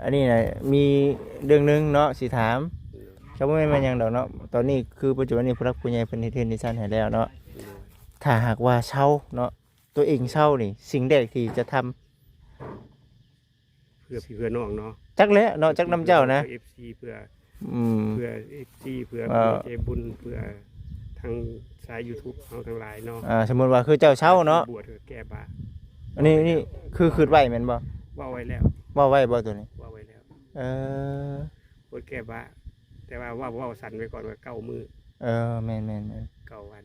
อันนี้นะมีเรื่องนึงเนาะสิถามเขาไม่มายังดอกเนาะตอนนี้คือปัจจุบันนี้ผู้รักผู้ใหญ่เพิ่นเฮ็ดเทือนที่ซั่นให้แล้วเนาะถ้าหากว่าเช่าเนาะตัวเองเช่านี่สิ่งแรกที่จะทำเพื่อพี่เพื่อน้องเนาะจักแล้วเนาะจักน้ำเจ้านะ FC เพื่อ เพื่อ FC เพื่อเจบุญเพื่อทางสาย YouTube เฮาทั้งหลายเนาะสมมุติว่าคือเจ้าเช่าเนาะบวชแก้บาปอันนี้นี่คือคิดไว้แม่นบ่ว่าไว้แล้วว่าไว้บ่ตัวนี้ว่าไว้แล้วบวชแก้บาปแต่ว่าสั่นไว้ก่อนว่า9 มื้อแม่น9 วัน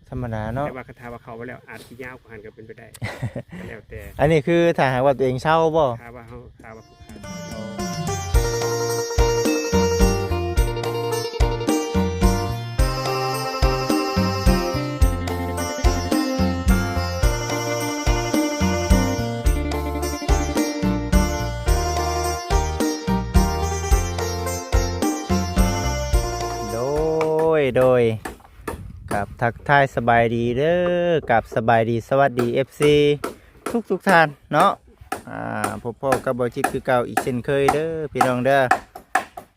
ธรรมดาเนาะแต่ว่าคาถาว่าเข้าไปแล้วอาจสิยาวกว่าหันก็เป็นไปได้ก็แล้วแต่อันนี้คือถ้าหากว่าตัวเองเช่าบ่ถ้าว่าผู้ขาโดยกับทักทายสบายดีเด้อกับสบายดีสวัสดี FC ทุกท่านเนาะพบพ่อกับบ่จิตคือเก่าอีกเช่นเคยเด้อพี่น้องเด้อ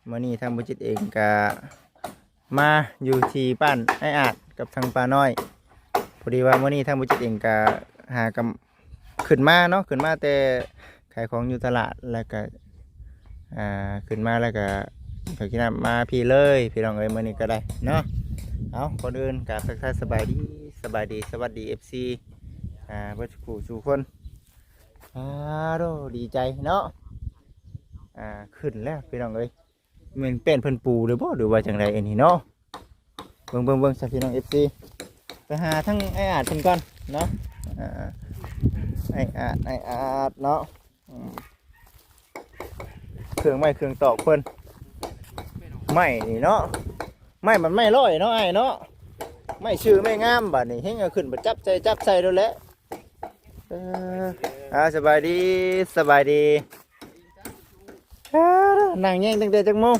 มื้อนี้ทางบ่จิตเองก็มาอยู่ที่บ้านไอ้อาจกับทางป้าน้อยพอดีว่ามื้อนี้ทางบ่จิตเองก็หากำขึ้นมาเนาะขึ้นมาแต่ขายของอยู่ตลาดแล้วก็ขึ้นมาแล้วก็กินน้ำมาพี่เลยพี่น้องเอ้ยมื้อนี้ก็ได้เนาะเอาก่อนอื่นกับทักทายสบายดีสวัสดี FC เพื่อนสู่คนดีใจเนาะขึ้นแล้วพี่น้องเอ้ยมันเป็นเพิ่นปูหรือบ่หรือว่าจังไรเอ็นนี่เนาะเบิ่งสักพี่น้อง FC ไปหาทั้งไอ้อาจเพิ่นก่อนเนาะไอ้อาจเนาะเครื่องไม้เครื่องตอกเพิ่นไม่นี่เนาะไม่มันไม่ร้อยเนาะไอ้เนาะไม่ชื่อไม่งามบัดนี้เฮงเอาขึ้นมาจับใส่แล้วแหละสบายดีนั่งแย่งตั้งแต่จักโมง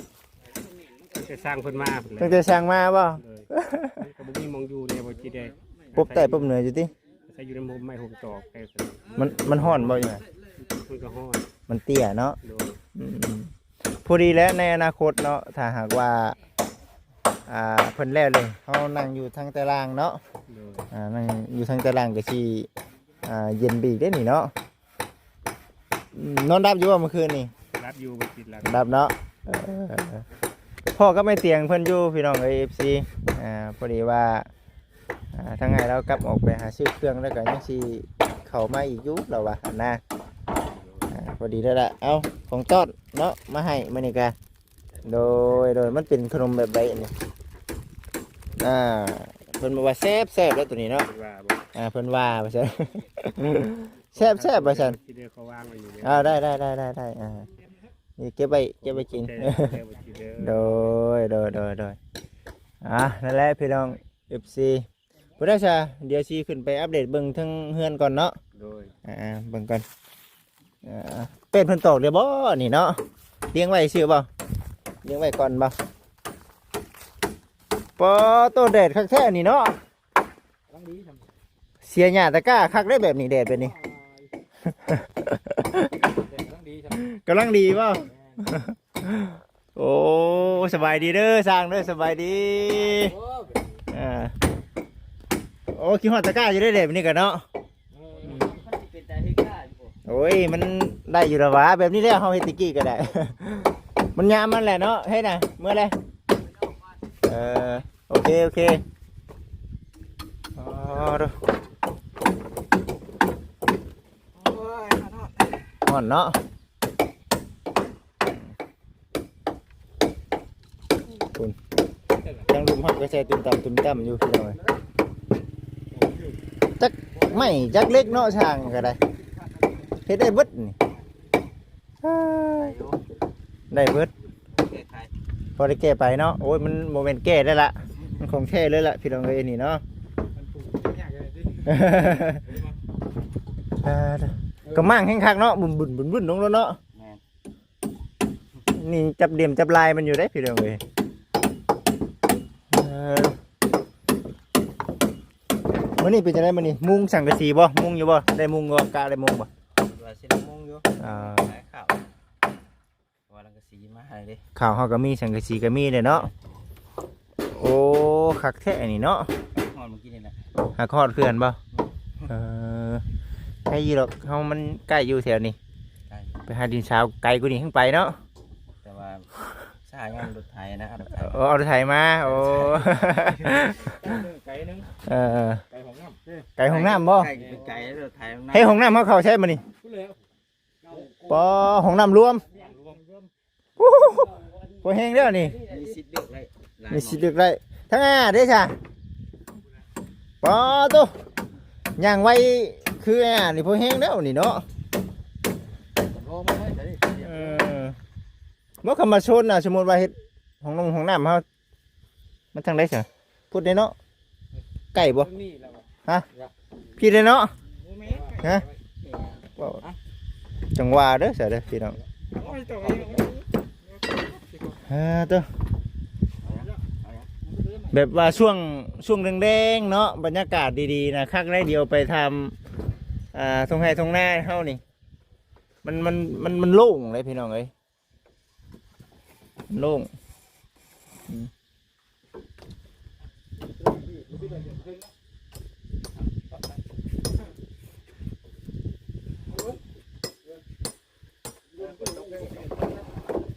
จะสร้างเพิ่นมาตั้งแต่สร้างมาบ่ก็บ่มีมองอยู่เนี่ยบ่จิได้ปุ๊บแต่ปุ๊บเหนื่อยอยู่ติใส่อยู่ในมุมไม้หกตอกมันฮ้อนบ่อยู่น่ะมันก็ฮ้อนมันเตี้ยเนาะพอดีแล้วในอนาคตเนาะถ้าหากว่าเพิ่นแล้วเลยเขานั่งอยู่ทางตารางเนาะนั่งอยู่ทางตารางก็สิเย็นบีกได้นี่เนาะนอนรับอยู่ว่าเมื่อคืนนี่รับอยู่บ่ติดรับเนาะพ่อก็ไม่เตียงเพิ่นอยู่พี่น้องFC พอดีว่าทางไงเรากลับออกไปหาซื้อเครื่องแล้วก็ยังสิเข้ามาอีกอยู่แล้วว่านะพอดีแล้วล่ะเอาของต้อนเนาะมาให้มื้อนี้ก็โดยมันเป็นขนมแบบใดนี่เพิ่นบอกว่าแซ่บแล้วตัวนี้เนาะเพิ่นว่าว่าซั่นแซ่บว่าซั่นได้นี่เก็บไว้กินโดยนั่นแหละพี่น้อง FC ผู้ใดซะเดี๋ยวสิขึ้นไปอัปเดตเบิ่งทั้งเฮือนก่อนเนาะโดยเบิ่งก่อนเป็นเพิ่นตอกเด้บ่นี่เนาะเลี้ยงไว้ซื่อบ่เลี้ยงไว้ก่อนบ่ปอโตแดดคักแท้นี่เนาะเสียหญ้าตะกร้าคักได้แบบนี้แดดแบบนี้กำลังดีป่ะโอ้สบายดีเด้อสร้างเด้อสบายดีโอ้คิดฮอดตะกร้าอยู่ได้แดดแบบนี้กันเนาะโอ้ยมันได้อยู่แล้ววะแบบนี้แล้วเฮาเฮ็ดตะกี้ก็ได้มันยามมันแหละเนาะเฮ็ดน่ะเมื่อไรโอเคห่อนเนาะคุณยังลุมหักก็ใส่ตุ่มต่ำอยู่พี่น้อยจักไม่จักเล็กเนาะช่างก็ได้เฮ็ดได้เบิดนี่ได้เบิดพอได้แก้ไปเนาะโอ้ยมันโมเมนต์แก้ได้ละมันคงแท้เลยล่ะพี่น้องเลยนี่เนาะก็มั่งแห้งคักเนาะบุ่นลงแล้วเนาะนี่จับเดี่ยมจับลายมันอยู่ได้พี่น้องเลยมื่อนี้เป็นจะได้มื่อนี้มุงสังกะสีบ่มุงอยู่บ่ได้มุงบ่กะได้มุงบ่ว่าสิมุงอยู่ กะสีมาให้เด้ ข่าวเฮาก็มีสังกะสีก็มีเด้เนาะโอ้คักแท้นี่เนาะ ฮอดเมื่อกี้นี่แหละ หาคอดเขื่อนบ่เออใช่ยี่หรอกเฮามันใกล้อยู่แถวนี้ ไกล ไปหาดินเช้าไกลกว่านี้ขึ้นไปเนาะ แต่ว่าสายงานรถไถนะครับ เอารถไถมาโอ้ ไก่นึง เออ ไก่ของน้ำ ไก่ห้องน้ำบ่ ไกลเป็นไกลแล้วรถไถมัน ให้ห้องน้ำเฮาเข้าใช่บ่นี่ พูดเลย ปอห้องน้ำรวม รวม อู้หูบ่แห้งเด้อนี่ มีสิทธิ์เลือกได้หลาย มีสิทธิ์เลือกได้ทั้งเด้อจ้ะปอตุ๊ย่างไว้คือนี่บ่แห้งแล้วนี่เนาะ โอ้ไม่ใช่ดิ เออเมื่อคำมาชนน่ะสมมุติว่าเฮ็ดห้องน้ำเฮามันทางใดซะพูดได้เนาะใกล้บ่ นี่แล้ว ฮะพี่ได้เนาะ ฮะ ว้าวจังหวะเด้อเสียเด้อพี่น้อง โอ้ยตัว ตัวแบบว่าช่วงแดงๆเนาะบรรยากาศดีๆนะคักได้เดียวไปทำทงไห้ทงหน้าเฮานี่มันโล่งเลยพี่น้องเอ้ยโล่ง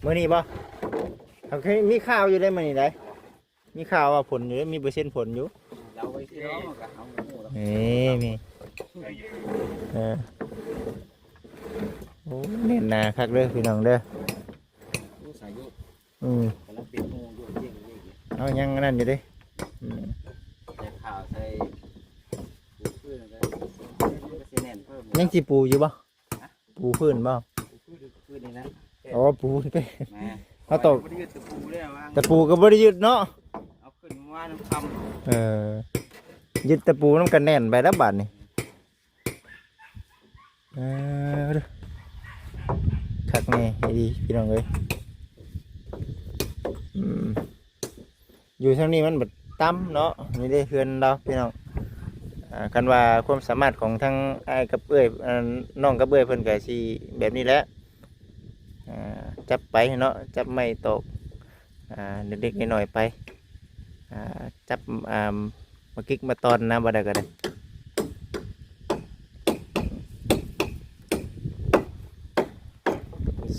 มื้อนี้บ่โอเคมีข่าวอยู่ได้มื้อนี้ได้มีข่าวว่าผลอยู่มีเปอร์เซ็นต์ผลอยู่ เราไปที่น้องกับเอาหมูแล้ว มีโอ้เน้นหนาคักเด้อพี่น้องเด้อ ผู้สายยุ อืม กำลังปิดหูอยู่เยี่ยงนี่ เอายังนั่นอยู่เดิอืม ใส่ข่าวใส่พื้นอะไรก็สิแน่นเพิ่ม ยังสิปูอยู่บ่ปูพื้นบ่ พื้นนี่นะ อ๋อปูไป มา เขาตก บ่ได้ยืดตะปูได้วาง ตะปูก็บ่ได้ยึดเนาะ เอาขึ้นว่าน้ำคำ ยึดตะปูน้ำกันแน่นไปแล้วบาดนี่เด้อคักแน่ให้ดีพี่น้องเอ้ยอยู่ทางนี้มันแบบต่ำเนาะนี่ได้เฮือนเราพี่น้องกันว่าความสามารถของทั้งอ้ายกับเอ้ยน้องกับเอ้ยเพิ่นก็สิแบบนี้แหละจับไปเนาะจับไม่ตกเด็กๆหน่อยๆไปจับมากิ๊กมาตอนนะบ่ได้ก็ได้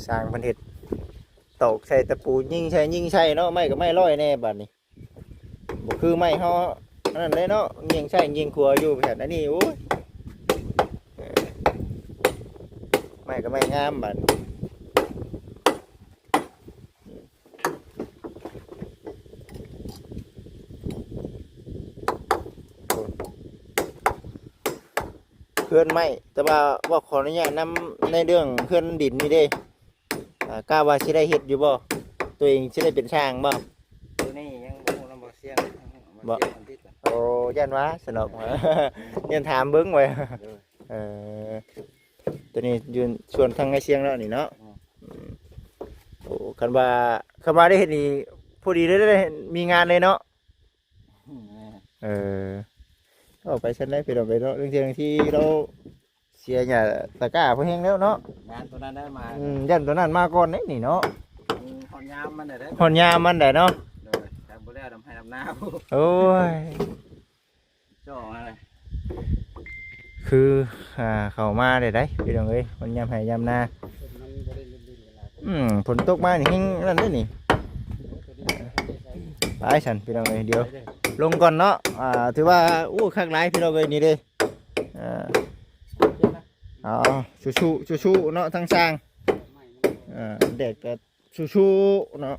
สร้างพันเห็ดตอกใส่ตะปูยิงใช่เนาะไม่ก็ไม่ร้อยแน่บัดนี้บ่คือไม่เฮาอันนั้นเลยเนาะยิงใช่ยิงครัวอยู่แผ่นอันนี้โอ้ยไม่ก็ไม่งามบัดเพื่อนไม่แต่ว่าขออนุญาตนำในเรื่องเพื่อนดินนี่เด้กล้าว่าสิได้เฮ็ดอยู่บ่ตัวเองสิได้เป็นช่างบ่ ตัวนี้ยังบ่ฮู้นำบ่เสียงบ่เสียงอันที่ก่อน โอ้ยันวะสนุก ยันถามเบิ้งไว้ตัวนี้ยืนชวนทางไอเชียงแล้วนี่เนาะโอ้คันว่าได้เห็นนี่พอดีได้มีงานเลยเนาะเอาไปชั้นได้ไปเราไปเนาะเรื่องที่เราเสียเนี่ยตะกร้าพอแห้งแล้วเนาะ งานตัวนั้นได้มา ยันตัวนั้นมาก่อนนี่เนาะ หอนยามมันได้ หอนยามันได้เนาะ แต่บ่ได้ดำให้ดำหน้า โอ้ย จ่ออะไร คือเข้ามาได้พี่น้องเอ้ยมันยามให้ยามนาฝนตกมานี่แห้งนั่นเด้อนี่ไปฉันพี่น้องเอ้ยเดี๋ยวลงก่อนเนาะถือว่าอู้ข้างไหนพี่น้องเอ้ยนี่เด้ชูเนาะทั้งสร้างเด็กก็ชูเนาะ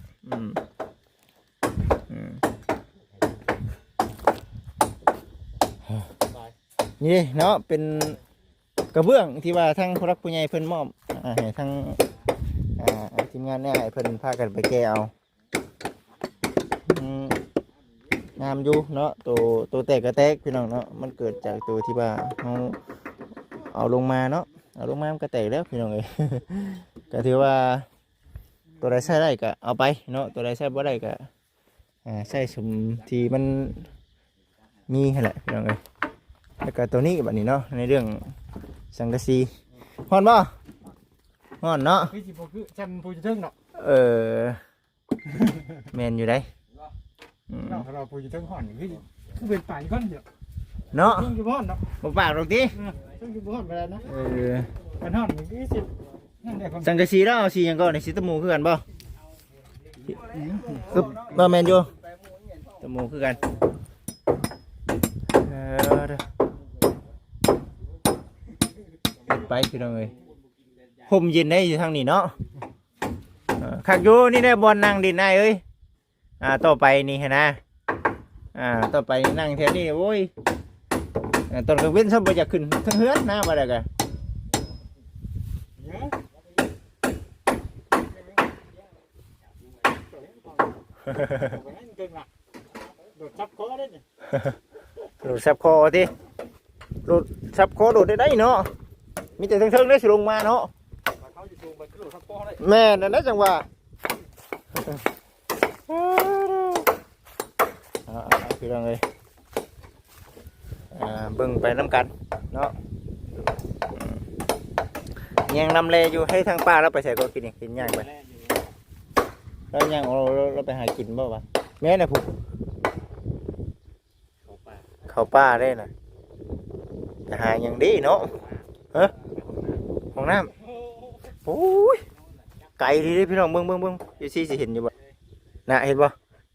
นี่เนาะเป็นกระเบื้องที่ว่าทั้งผู้รักผู้ใหญ่เพิ่นมอบให้ทั้งทีมงานเนี่ยให้เพิ่นพากันไปแก้เอางามอยู่เนาะตัวแตกกระแตกพี่น้องเนาะมันเกิดจากตัวที่ว่าเขาเอาลงมาเนาะเอาลงมามันก็แตกแล้วพี่น้องเอ้ย ก็ถือว่าตัวใดใช้ได้ก็เอาไปเนาะตัวใดใช้บ่ได้ก็ใช้สมที่มันมีแหละพี่น้องเอ้ยแล้วก็ตัวนี้แบบนี้เนาะในเรื่องสังกะสีฮอนบ่ ฮ้อนเนาะ คือสิบ่คือจำผู้อยู่เทิงเนาะ เออแม่นอยู่ได้อืม เนาะเราผู้อยู่เทิงฮ้อนคือเป็นป่าอยู่ก่อนเดียว เนาะ เทิงอยู่บ่ฮ้อนเนาะ บ่ปากหรอกติ เทิงอยู่บ่ฮ้อนไปแล้วนะ เออ มันฮ้อนมันคือสินั่นแหละความ สังกะสีแล้วเอาสีหยังก่อนนี่สีตะหมูคือกันบ่คือบ่แม่นอยู่ตะหมูคือกันเด้อเฮ็ดไปพี่น้องเอ้ยห่มเย็นได้อยู่ทางนี้เนาะคักอยู่นี่ได้บอลนั่งดินได้เอ้ยต่อไปนี่หั่นนะต่อไปนั่งแถวนี้โอ้ยตอนกลางวันซะบ่อยากขึ้นทั้งเฮือนนะบ่ได้กะ โดดจับคอได้นี่ โดดซับคอติโดดซับคอโดดได้เนาะมีแต่เทิงๆได้สิลงมาเนาะ เขาสิสูงไปคือโดดจับคอได้ แม่นั่นนะจังหวะพี่น้องเอ้ยเบิ่งไปน้ำกันเนาะยังนำเลอยู่ให้ทางป้าเราไปใส่ก็กินนี่กินย่างไปแล้วย่างเราไปหากินบ่วะแม่น่ะผูกเขาป้าได้น่ะจะหาอย่างดีเนาะฮะห้องน้ำโอ้ยไก่ดีเด้พี่น้องเบิ่งอยู่ซี่สิเห็นอยู่บ่น่ะเห็นบ่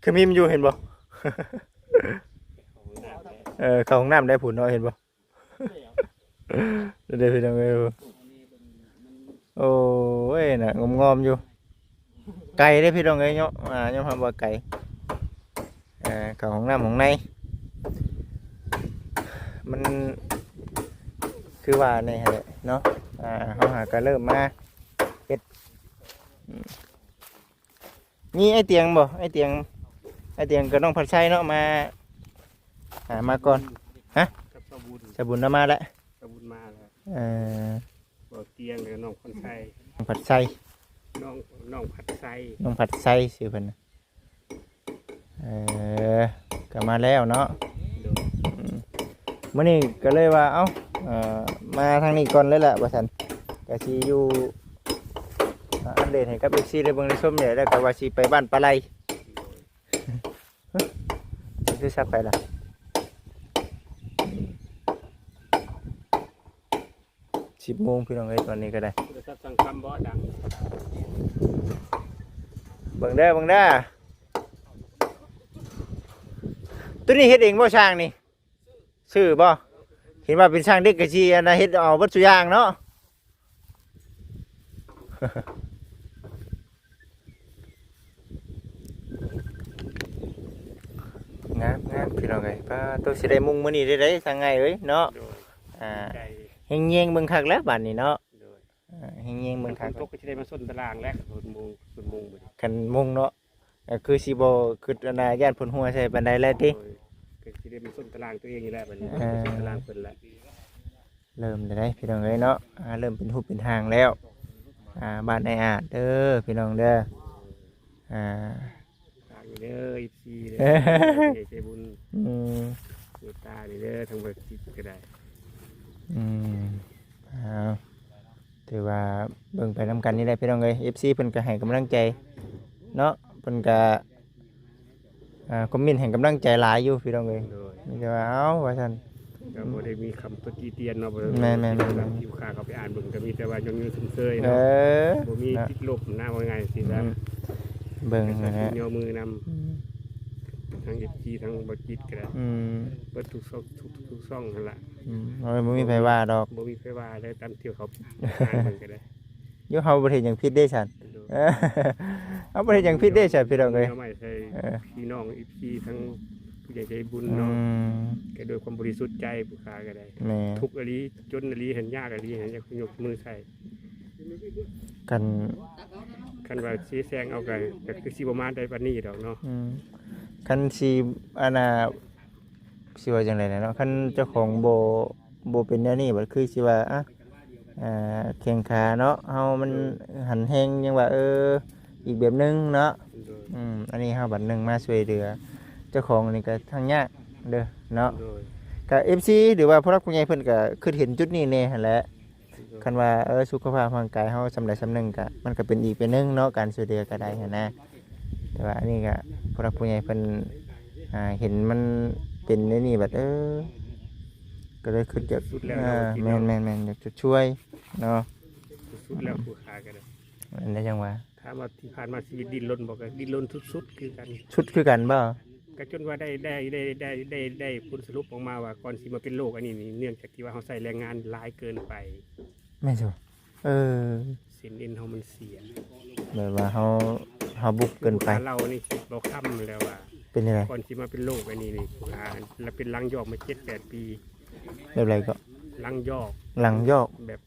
คือมีมันอยู่เห็นบ่ เข้าห้องน้ำได้ผุนเนาะเห็นบ่ เดี๋ยวพี่น้องเอ้ยโอ้ยน่ะงอมๆอยู่ไก่ได้พี่น้องเอ้ยเนาะยอมรับว่าไก่เข้าห้องน้ำของในมันคือว่าในแหละเนาะเขาหาก็เริ่มมาเฮ็ดมีไอเตียงบ่ไอเตียงก็น้องผัดไส้เนาะมาก่อนฮะ กับสบุญ จะบุญมาแล้ว สบุญมาแล้ว Ờ, บ่เตียงกับน้องคนไทย ผัดไส้ น้องผัดไส้ น้องผัดไส้สิเพิ่นน่ะก็มาแล้วเนาะมื้อนี้ก็เลยว่าเอ้ามาทางนี้ก่อนเลยแหละว่าซั่นก็สิอยู่อัปเดตให้กับ FC ได้เบิ่งได้ชมเนี่ยแล้วก็ว่าสิไปบ้านปลาไหลคือซับไปล่ะ10 โมงพี่น้องเอ้ยตอนนี้ก็ได้ โทรศัพท์สั่งคำบ่ดัง เบิ่งเด้อตัวนี้เฮ็ดเองบ่ช่างนี่ชื่อบ่เห็นว่าเป็นช่างเด็กกะชีอันน่ะเฮ็ดเอาเบิดซุอย่างเนาะ งามพี่น้องเอ้ยป้าตัวสิได้มุงมื้อนี้ได้ทางไงเอ้ยเนาะ โดย เ ใจ ฮงเงียงเบิ่งคักแล้วบัดนี้เนาะ โดย เฮงเงียง มั เบิ่ น ง ฝ คัก นตกก็จะได้มาส้นตารางแล้วคนมุงบ่ดิ คันมุงเนาะคือสิบ่คืออันน่ะย่านเพิ่นหัวใส่ปานใดแล้วติ โดยก็จะได้มาส้นตารางตัวเองนี่แหละบัดนี้ เออ ส้นตารางเพิ่นแหละ เริ่มได้พี่น้องเอ้ยเนาะเริ่มเป็นรูปเป็นทางแล้วบ้านในอาจเด้อพี่น้องเด้อทางนี้เด้อ14เด้อใจบุญ อืม เมตตานี่เด้อทั้งเบิดจิตก็ได้ เอาถือว่าเบิ่งไปนำกันนี่ได้พี่น้องเอ้ย FC เพิ่นก็ให้กำลังใจเนาะเพิ่นก็คอมเมนต์ให้กำลังใจหลายอยู่พี่น้องเอ้ย โดย มีแต่ว่าเอ้าว่าซั่น ก็บ่ได้มีคำตตีเตียนเนาะบ่ แม่นๆๆ อยู่ค่าเขาไปอ่านเบิ่งก็มีแต่ว่ายังอยู่เฉยๆ เอ เนาะ อ บ่มีติดลบหน้าว่าไงสิ อื นะ มเบิ่ง ก็ นะฮะ เหนียวมือนำทั้งFGทั้งบ่จิตก็ได้ อืม เบิดทุกช่องนั่นล่ะ บ่มีไผว่าดอก บ่มีไผว่าได้ตามที่เขาอ่านเบิ่งก็ได้ อยู่เฮาบ่ได้เฮ็ดหยังผิดเด้ซั่น เอาบ่ได้เฮ็ดหยังผิดเด้ซั่นพี่น้องเอ้ย เอาไม่ใช่ เออ พี่น้องFGทั้งผู้ใหญ่ใจบุญ อื เนาะ ม ก็โดยความบริสุทธิ์ใจผู้ค้าก็ได้ แม่ ทุกข์อลีจนอลีเห็นยากอลีเห็นยกมือใส่ กัน คันว่าชี้แซงเอาก็คือสิบ่มาได้ปานนี้ดอกเนาะ คันสิอันน่ะสิว่าจังได๋เนาะคันเจ้าของบ่เป็นแนวนี้บัดคือสิว่าแข้งขาเนาะเฮามันหันแฮงยังว่าอีกแบบนึงเนาะ โดย อันนี้เฮาบัดหนึงมาช่วยเหลือเจ้าของนี่ก็ทางยากเด้อเนาะ โดย ก็ FC หรือว่าผู้รักผู้ใหญ่เพิ่นก็คือเห็นจุดนี้แน่หั่นแหละ คันว่าสุขภาพร่างกายเฮาสำใดสำหนึ่งก็มันก็เป็นอีกเป็นหนึงเนาะการช่วยเหลือก็ได้หั้นนะแต่ว่าอันนี้ก็ผู้รักผู้ใหญ่เพิ่นเห็นมันเป็นในนี่แบบก็เลยคิดอยาก สุดแล้ว แม่นอยากจะช่วยเนาะ สุดแล้วผู้ค้ากันเลย อันนี้จังว่า ถามว่าที่ผ่านมาชีวิตดิ้นรนบอกว่าดิ้นรนสุดๆคือกัน ชุดคือกันบ่ ก็จนว่าได้ผลสรุปออกมาว่าก่อนสิมาเป็นโรคอันนี้นี่เนื่องจากที่ว่าเขาใส่แรงงานหลายเกินไป แม่นสิเส้นเอ็นเขามันเสีย แบบว่าเฮาบุกเกินไป เรานี่คิดเราค้ำแล้วว่า เป็นยังไง ก่อนสิมาเป็นโรคอันนี้นี่ผู้ค้าแล้วเป็นลังยอกมา7-8 ปี แบบไรก็ ลังยอก หลังยอก แบบ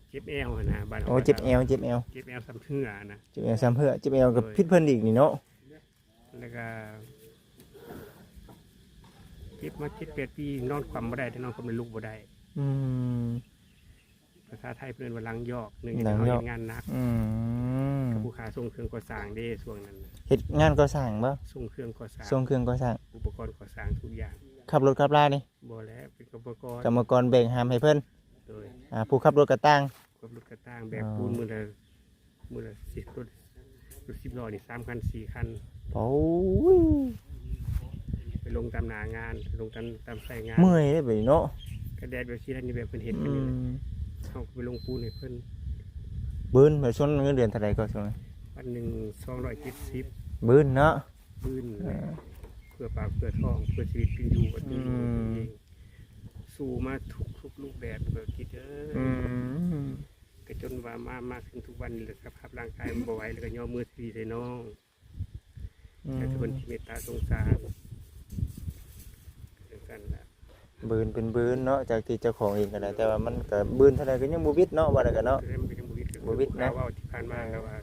เจ็บแอวหั่นนะบ้าน โอ้เจ็บเอว เจ็บแอวซ้ำเหือนะ เจ็บเอวซ้ำเพื่อเจ็บเอวกับพิษเพิ่นอีกนี่เนาะ แล้วก็เจ็บมา7-8 ปีนอนความบ่ได้แต่นอนความเป็นลูกบ่ได้ อืม ภาษาไทยเพิ่นว่าลังยอกหนึ่ง หลัง เขา ยอก เฮ็ดงานหนัก ผู้ค้าส่งเครื่องก่อสร้างเด้ช่วงนั้นน่ะ เฮ็ดงานก่อสร้างบ่ ส่งเครื่องก่อสร้าง ส่งเครื่องก่อสร้าง อุปกรณ์ก่อสร้างทุกอย่าง ขับรถขับลานี่ บ่แล้วเป็นอุปกรณ์ กรรมกรแบ่งหามให้เพิ่น โดย ผู้ขับรถกระตั้ง ควบรถกระตั้งแบบปูนมือละ10รถ10ล้อนี่3คัน4คัน โอ้ย ไปลงตามหน้างานลงตามไสงาน เมื่อยได้แบบนี้เนาะ กระแดดแบบที่ท่านนี่แบบเพิ่นเฮ็ด อื กันนี่แหละ ม เฮาก็ไปลงปูนให้เพิ่น บืนแบบช่วงเงินเดือนเท่าไหร่ก็ช่วงนั้น วันหนึง270บืนเนาะ พื้นเพื่อปากเพื่อท้องเพื่อชีวิตเป็นอยู่ก็ที่อยู่เองสู้มาทุกรูปแบบเพื่อคิดก็จนว่ามาถึงทุกวันนี้แหละสภาพร่างกายมันบ่ไหวแล้วก็ย่อมือสีใส่น้องแต่ทุกคนที่เมตตาสงสารเดียวกันแหละ บืนเป็นบืนเนาะจากที่เจ้าของเองก็ได้แต่ว่ามันก็บืนเท่าไหร่ก็ยังบ่วิดเนาะว่าได้กันเนาะ มันก็ยังบ่วิด บ่วิดนะ ว่าที่ผ่านมาก็ว่า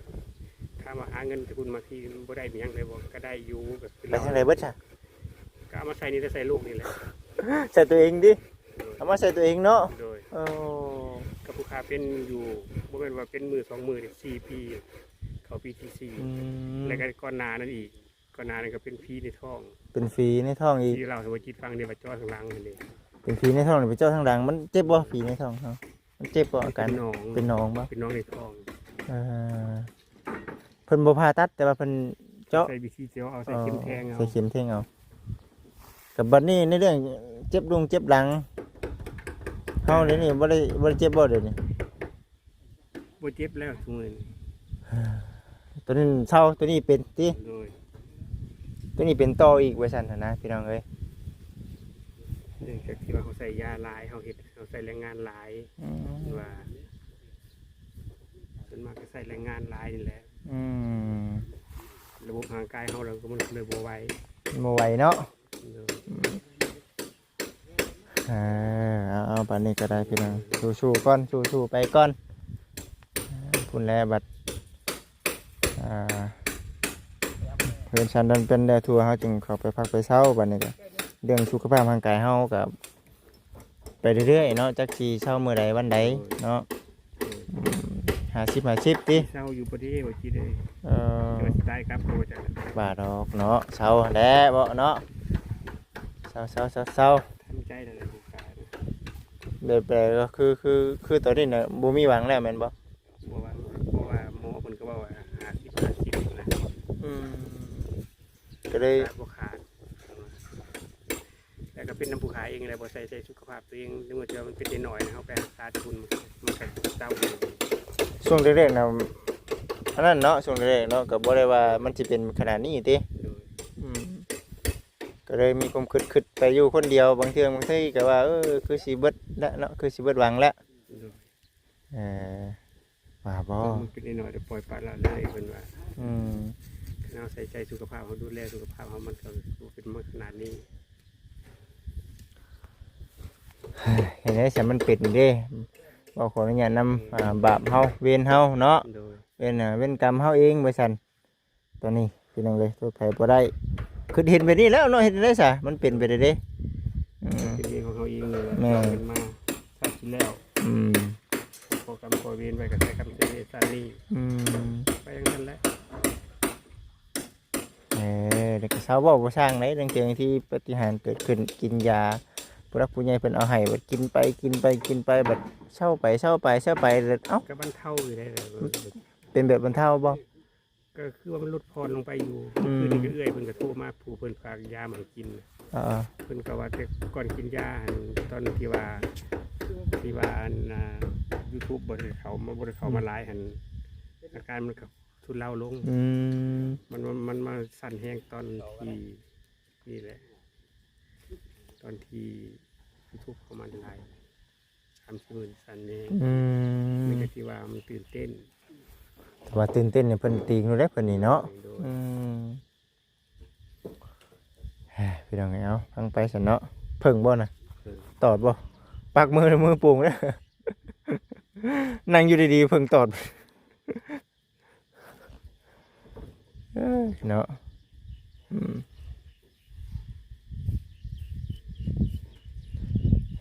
ถ้ามาหาเงินทุนมาที่บ่ได้มีหยังเลยบ่ก็ได้อยู่แบบ ไปทางไหนเบิดจ้ะ ก็เอามาใส่นี่แต่ใส่ลูกนี่แหละ ใส่ตัวเองดิเอามาใส่ตัวเองเนาะ โดย โอ้ กับผู้ค้าเป็นอยู่บ่แม่นว่าเป็นมือ2 มือนี่4 ปีเข้าปีที่ อืม 4แล้วก็ก่อนหน้านั้นอีกก่อนหน้านั้นก็เป็นผีในท้อง เป็นฟรีในท้องอีก ที่เราสมจิตฟังเดี๋ยวว่าจ้อข้างหลังนั่นเอง เป็นฟรีในท้องหรือเป็นเจ้าทางหลังมันเจ็บบ่ฟรีในท้องเฮามันเจ็บบ่อาการ เป็นน้อง เป็นน้องบ่ เป็นน้องในท้อง เออเพิ่นบ่ผ่าตัดแต่ว่าเพิ่นเจาะ ใส่วิธีเจาะเอาใส่เข็มแทงเอา ใส่เข็มแทงเอากับบัดนี้ในเรื่องเจ็บเจ็บหลังเฮาเดี๋ยวนี้บ่ได้เจ็บบ่เดี๋ยวนี้ บ่เจ็บแล้วทุกมื้อนี้ ตัวนี้เศร้าตัวนี้เป็นติ โดย ตัวนี้เป็นต่ออีกว่าซั่นน่ะนะพี่น้องเอ้ย เนื่องจากที่ว่าเขาใส่ยาหลายเขาใส่แรงงานหลาย อืม ว่าส่วนมากก็ใส่แรงงานหลายนี่แหละ อืม ระบบร่างกายเขาเราก็มันเลยบ่ไหว บ่ไหวเนาะ โดย เอาปานนี้ก็ได้พี่น้องสู้ๆก่อนสู้ๆไปก่อนคุณแลบัดเพื่อนฉันดันเป็นได้ทัวร์เฮาจึงเข้าไปพักไปเช้าบัดนี้ก็เรื่องสุขภาพร่างกายเฮาก็ไปเรื่อยๆเนาะจักสิเช้ามื้อใดวันใดเนาะ50ติ เศร้าอยู่ประเดี๋ยวว่าคิดเลย เออ เดี๋ยวสิตายครับเพราะว่าจะ บาดอกเนาะเช้าแล้บ่เนาะเช้า ทำใจนั่นแหละผู้ค้านะ แบบก็คือตอนนี้น่ะบ่มีหวังแล้วแม่นบ่ เพราะว่าหมอเพิ่นก็บอกว่า50นะ ก็เลย บ่ขาดแต่ก็เป็นน้ำผู้ขายเองแหละบ่ใส่สุขภาพตัวเองนึกว่าจะมันเป็นน้อยๆนะเฮาไปรักษาทุนมันก็เศร้าอยู่ ช่วงแรกๆนะอันนั้นเนาะช่วงแรกๆเนาะก็บ่ได้ว่ามันสิเป็นขนาดนี้ติ โดย ก็เลยมีความคิดไปอยู่คนเดียวบางเทื่อบางทีก็ว่าคือสิเบิดแล้วเนาะคือสิเบิดหวังแล้ว โดย ว่าบ่ มันเป็นน้อยๆแต่ปล่อยปละละเลยเพิ่นว่า อืม เราใส่ใจสุขภาพเขาดูแลสุขภาพเขามันก็เป็นมาขนาดนี้ เห็นได้ฉันมันเป็นเด้บ่ขออนุญาตนำบาปเฮาเวรเฮาเนาะ โดย เป็นกรรมเฮาเองว่าซั่นตัวนี้พี่น้องเลยตัวไผบ่ได้คือเห็นไปนี่แล้วเนาะเห็นได้ซะมันเป็นไปได้เด้อืม เป็นเองของเขาเองเลย แม่ เราเป็นมาทราบที่แล้ว อืม ขอกรรมขอเวรไว้กับใช้กรรมเจริญสานี อืม ไปอย่างนั้นแหละ เด็กสาวบอกว่าสร้างไหนเรื่องเตียงที่ปฏิหารย์เกิดขึ้นกินยา ผู้รักผู้ใหญ่เพิ่นเอาให้บัดกินไปบัดเช่าไปแล้วเอ้า ก็บรรเทาอยู่ได้เลย เป็นแบบบรรเทาบ่ ก็คือว่ามันลดพรลงไปอยู่ อืม คือนี่ก็เอื้อยเพิ่นก็โทรมาผู้เพิ่นฝากยามาให้กิน อ่า เพิ่นก็ว่าแต่ก่อนกินยาหั่นตอนที่ว่าอันYouTube บ่ได้เข้ามาหลายหั่นอาการมันก็ทุเลาลง อืม มันมาสั่นแห้งตอนที่นี่แหละ ตอนที่ YouTube เข้ามาหลาย30,000สั่นแห้ง อืม นี่ก็ที่ว่ามันตื่นเต้น แต่ว่าตื่นเต้นเนี่ยเพิ่นตีงูได้เพิ่นนี่เนาะ โดย อืมเฮ้ยพี่น้องเอาฟังไปซั่นเนาะเพิ่งบ่น่ะ เพิ่น ตอดบ่ปักมือปูงเด้อ นั่งอยู่ดีๆเพิ่งตอด เอ้ยเนาะอืม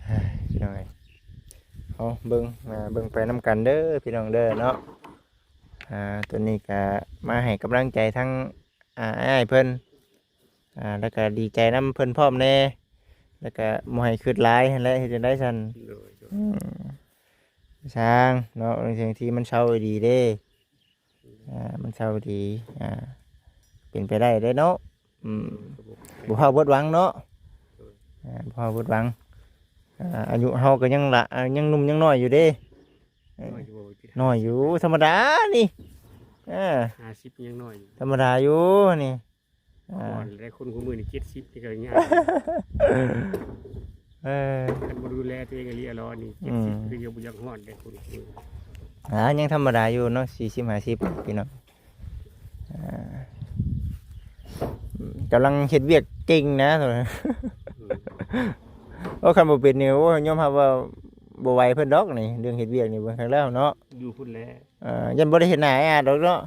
เฮ้ยพี่น้องเอ้ยเอาเบิ่งไปนํกันเด้อพี่น้องเด้อเนาะตัวนี้ก็มาให้กำลังใจทั้งอ้ายเพิ่นแล้วก็ดีใจนํเพิ่นพร้อมแน่แล้วก็บ่ให้คิดหลายหั่นแหละเฮ็ดจังได๋ซั่น โดย ช้างเนาะบางทีมันเช่าดีเด้มันเช่าดีเป็นไปได้เด้เนาะบ่พอเบิดหวังเนาะบ่พอเบิดหวังอายุเฮาก็ยังละยังหนุ่มยังน้อยอยู่เด้น้อยอยู่ธรรมดานี่50ยังน้อยอยู่ ธรรมดาอยู่นี่ ก่อนได้คนคู่มือนี่70นี่ก็ยาก คันบ่ดูแลตัวเองก็เรียร้อนนี่70คือยังบ่อยังฮอดได้คนคู่มือ ยังธรรมดาอยู่เนาะ40-50พี่น้องกำลังเฮ็ดเวียกเก่งนะตัวนี้โอ้คันบ่เป็นนี่โอ้ยอมรับว่าบ่ไหวเพิ่นดอกนี่เรื่องเฮ็ดเวียกนี่เบิ่งครั้งแล้วเนาะ อยู่พุ่นแล ยันบ่ได้เห็นหน้าไอ้อาจดอกเนาะ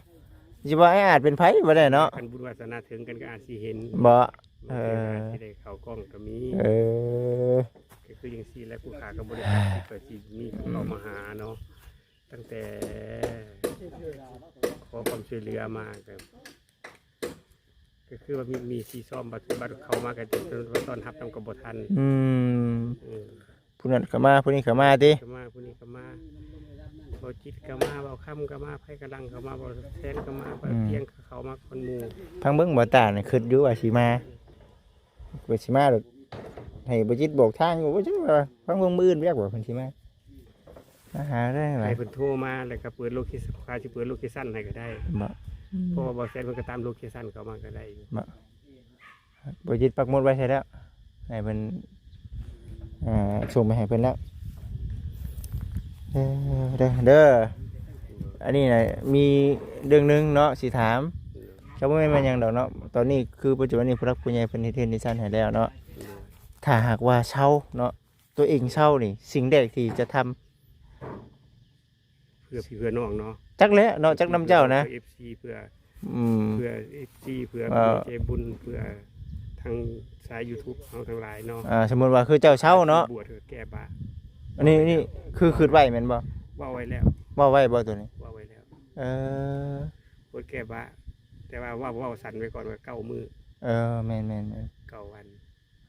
สิว่าไอ้อาจเป็นไผบ่ได้เนาะ คันบุญวาสนาถึงกันก็อาจสิเห็น บ่สิได้เข้ากล้องก็มี ก็คือจังซี่แหละผู้ค้าก็บ่ได้เปิดสิมีผู้เข้ามาหาเนาะตั้งแต่ขอความช่วยเหลือมาก็คือว่ามีสีซ่อมบัตรเข้ามาก็จนต้อนรับนำก็บ่ทัน ผู้นั้นก็มาผู้นี้ก็มาติ ก็มาผู้นี้ก็มาบ่จิตก็มาบ่ค่ำก็มาไผกำลังก็มาบ่แทนก็มาบ่เพียงก็เข้ามาคนหมู่ พังเบิ่งบ่ตาน่ะคิดอยู่ว่าสิมาดอกให้บ่จิตบอกทางอยู่ว่าจังว่าพังเบิ่งมื้ออื่นเรียกว่าเพิ่นสิมาหาได้หลาย ให้เพิ่นโทรมาแล้วก็เปิดโลเคชั่นค่าสิเปิดโลเคชั่นให้ก็ได้ บ่ เพราะว่าบ่แซนเพิ่นก็ตามโลเคชั่นเข้ามาก็ได้ บ่จิตปักหมุดไว้ใช่แล้วให้เพิ่นส่งไปให้เพิ่นแล้วเด้ออันนี้น่ะมีเรื่องนึงเนาะสิถามเขาบ่แม่นว่าหยังดอกเนาะตอนนี้คือปัจจุบันนี้ผู้รักผู้ใหญ่เพิ่นเฮ็ดนิสันให้แล้วเนาะถ้าหากว่าเช่าเนาะตัวเองเช่านี่สิ่งแรกที่จะทำ เพื่อพี่เพื่อน้องเนาะ จักแล้วเนาะจักน้ำเจ้านะ เพื่อ FC เพื่อ FC เพื่อเจบุญเพื่อทางสาย YouTube เฮาทั้งหลายเนาะ สมมุติว่าคือเจ้าเช่าเนาะ บวชแก้บา อันนี้คือคิดไว้แม่นบ่ ว่าไว้แล้ว ว่าไว้บ่ตัวนี้ ว่าไว้แล้ว เออบ วชแก้บาแต่ว่าสั่นไว้ก่อนว่า9มื้อ แม่น 9วัน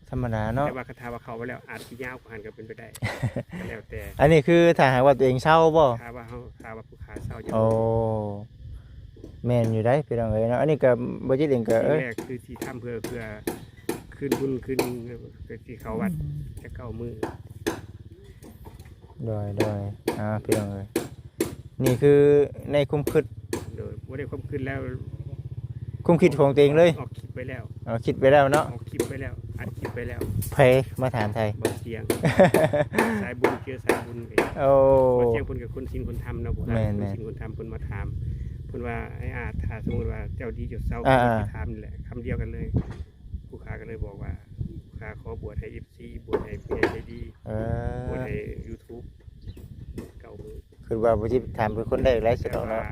ธรรมดาเนาะ แต่ว่าคาถาว่าเข้าไปแล้วอาจสิยาวกว่าหันก็เป็นไปได้ ก็แล้วแต่ อันนี้คือถ้าหากว่าตัวเองเช่าบ่ ถ้าว่าผู้ค้าเศร้าจะ โอ้แม่นอยู่ได้พี่น้องเอ้ยเนาะอันนี้ก็บ่จิตเองก็ ที่แรกคือที่ทำเพื่อขึ้นบุญขึ้นเพื่อที่เขาวัดจะ9มื้อ โดยพี่น้องเอ้ยนี่คือในคุมคิด โดยบ่ได้ความขึ้นแล้ว คุมคิดของตัวเองเลย ออกคลิปไปแล้ว คิดไปแล้วเนาะ ออกคลิปไปแล้วอัดคลิปไปแล้ว ไผมาถามไทย บ่เสียง สายบุญเจอสายบุญ โอ้ บ่เสียงเพิ่นกับคนศีลคนธรรมเนาะผู้ แม่ ค้าน คนศีลคนธรรมเพิ่นมาถามเพิ่นว่าไอ้อาถ้าสมมุติว่าเจ้าดีเจ้าเศร้า อ่า เพิ่นสิถามนี่แหละคำเดียวกันเลย ผู้ค้าก็เลยบอกว่าผู้ค้าขอบวชให้ FC บวชให้ผู้ใหญ่ใจดีบวชให้ YouTube 9มื้อ คือว่าบ่จิตถามเป็นคนได้หลายสิด แต่ อก ว่า เนาะ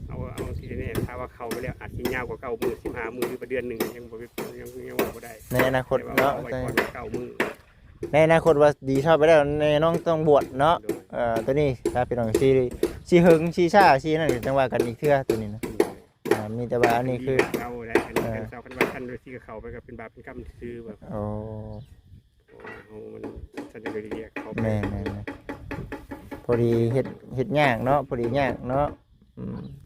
เอาที่แน่ๆถ้าว่าเข้าไปแล้วอาจสิยาวกว่า9มื้อ15มื้อหรือว่าเดือนหนึงยังว่าบ่ได้ ในอนาคต แต่ว่า เนาะ เอาไว้ก่อน9มื้อ ในอนาคตว่าดีชอบไปแล้วในน้องต้องบวชเนาะ โดย ตัวนี้ถ้าพี่น้องสิหึงสิช้าสินั่นก็จังว่ากันอีกเทื่อตัวนี้นะมีแต่ว่าอันนี้คือ เอาได้อันนี้เป็นเจ้าคันว่าคันโดยที่เขาไปก็เป็นบาปเป็นกรรมซื่อแบบ โอ้ โอ้มัน ฉันจะไปเรียกเขาไป แม่พอดีเฮ็ดยากเนาะพอดียากเนาะ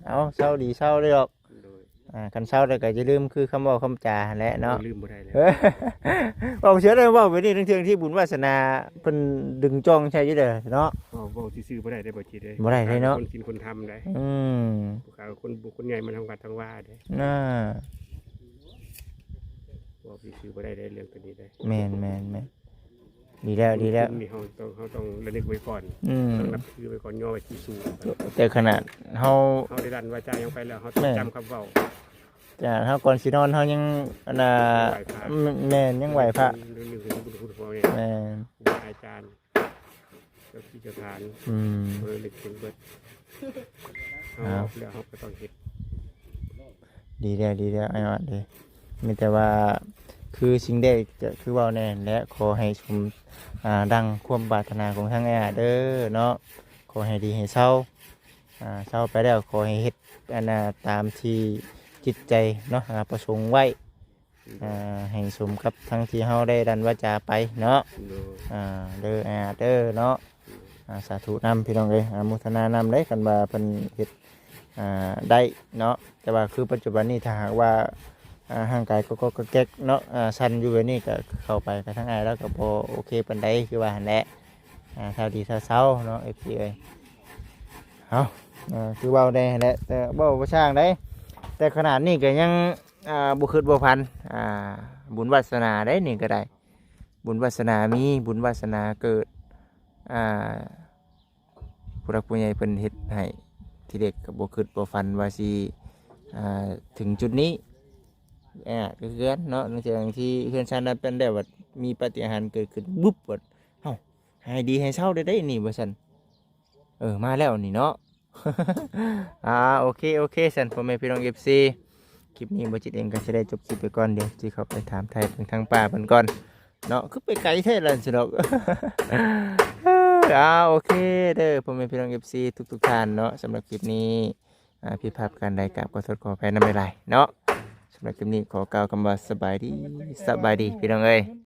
เอาเศร้าดีเศร้าเลยหรอก โดย กันเศร้าแล้วก็จะลืมคือคำบอกคำจาแหละเนาะ ลืมบ่ได้แล้ว บอกเชื่อได้ว่าไปนี่ทั้งที่บุญวาสนาเพิ่นดึงจ้องใช่อยู่เด้อเนาะ เว้าซื่อๆบ่ได้ได้บ่จิได้ บ่ได้เลยเนาะ คนกินคนทำได้ อืม ผู้ข่าวคนบุคคลใหญ่มันทำกันทั้งว่าได้ น่า เว้าซื่อๆบ่ได้ได้เรื่องตัวนี้ได้ แม่นดีแล้ว นี่เฮาต้องระลึกไว้ก่อน ต้องนับถือไว้ก่อนย่อไว้ที่สูง แต่ขนาดเฮา เฮาได้ดันวาจายังไปแล้วเฮาต้องจำคำเว้า เฮาก่อนสินอนเฮายังอันน่ะแม่นยังไหวพระ เรื่องบุญคุณพ่อเนี่ย แม่น ครูบาอาจารย์เจ้าที่เจ้าทาน ลึกถึงเบิดเฮาแล้วเฮาก็ต้องเฮ็ด ดีแล้วไอ้ว่าดีมีแต่ว่าคือสิ่งใดจะคือเว้าแน่และขอให้ชมดังความปรารถนาของทางไอ้เด้อเนาะขอให้ดีให้เศร้าเศร้าไปแล้วขอให้เฮ็ดอันน่ะตามที่จิตใจเนาะประสงค์ไว้ให้สมกับทั้งที่เฮาได้ดันวาจาไปเนาะเด้อเด้อเนาะสาธุนำพี่น้องเอ้ยอนุโมทนานำได้กันว่าเพิ่นเฮ็ดได้เนาะแต่ว่าคือปัจจุบันนี้ถ้าหากว่าห่างกายก็แก๊กเนาะสั่นอยู่แบบนี้ก็เข้าไปกับทั้งอ้ายแล้วก็บ่โอเคปานใดคือว่าหั่นแหละเท่าดีเท่าเช้าเนาะ FP เอ้ยเอาคือเว้าได้หั่นแหละแต่เว้าบ่ช่างได้แต่ขนาดนี้ก็ยังบ่คิดบ่พันบุญวาสนาได้นี่ก็ได้บุญวาสนามีบุญวาสนาเกิดผู้รักผู้ใหญ่เพิ่นเฮ็ดให้ที่เด็กก็บ่คิดบ่ฝันว่าสิถึงจุดนี้ก็คือกันเนาะเนื่องจากที่เพื่อนชาตินั้นเป็นได้ว่ามีปาฏิหาริย์เกิดขึ้นบุ๊บว่าเอ้าให้ดีให้เศร้าได้นี่ว่าซั่นมาแล้วนี่เนาะ โอเคซั่นพ่อแม่พี่น้อง FC คลิปนี้บ่จิตเองก็สิได้จบคลิปไปก่อนเดี๋ยวสิเข้าไปถามไทยทางป้าเพิ่นก่อนเนาะคือไปไกลแท้ล่ะสิดอก โอเคเด้อพ่อแม่พี่น้อง FC ทุกท่านเนาะสำหรับคลิปนี้ผิดพลาดการใดกับขอโทษขออภัยนำหลายๆเนาะสำหรับคลิปนี้ขอกล่าวคำว่าสบายดีพี่น้องเอ้ย